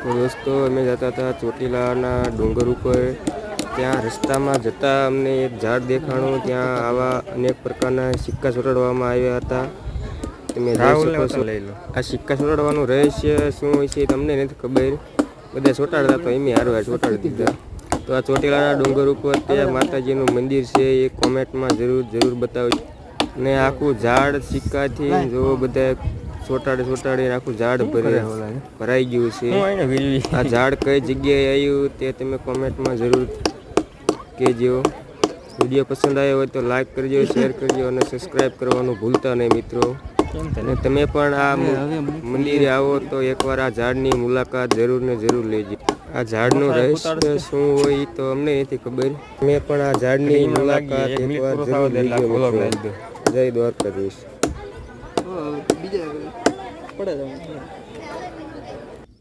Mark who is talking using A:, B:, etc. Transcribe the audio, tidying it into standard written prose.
A: તો દોસ્તો અમે જતા હતા ચોટીલાના ડુંગર ઉપર। ત્યાં રસ્તામાં જતા અમને એક ઝાડ દેખાણું। ત્યાં આવા અનેક પ્રકારના સિક્કા ચોટાડવામાં આવ્યા હતા। તમે જોઈ શકો છો। આ સિક્કા ચોટાડવાનું રહસ્ય શું હોય છે તમને નથી ખબર। બધા ચોટાડતા તો એમ હારવાર ચોટાડી દીધા। તો આ ચોટીલાના ડુંગર ઉપર ત્યાં માતાજીનું મંદિર છે, એ કોમેન્ટમાં જરૂર બતાવજો। ને આખું ઝાડ સિક્કાથી જો બધા ચોટાડીને આખું ઝાડ ભરાઈ ગયું છે। આ ઝાડ કઈ જગ્યાએ આવ્યું તે તમે કોમેન્ટમાં જરૂર કહેજો। વિડીયો પસંદ આવ્યો હોય તો લાઈક કરજો, શેર કરજો અને સબસ્ક્રાઈબ કરવાનું ભૂલતા નહીં મિત્રો। અને તમે પણ આ મંદિરે આવો તો એકવાર આ ઝાડની મુલાકાત જરૂર લેજો। આ ઝાડનું રહસ્ય શું હોય તો અમને નથી ખબર। તમે પણ આ ઝાડની મુલાકાત એકવાર જરૂર લેજો મિત્રો। જય દ્વારકાધીશ।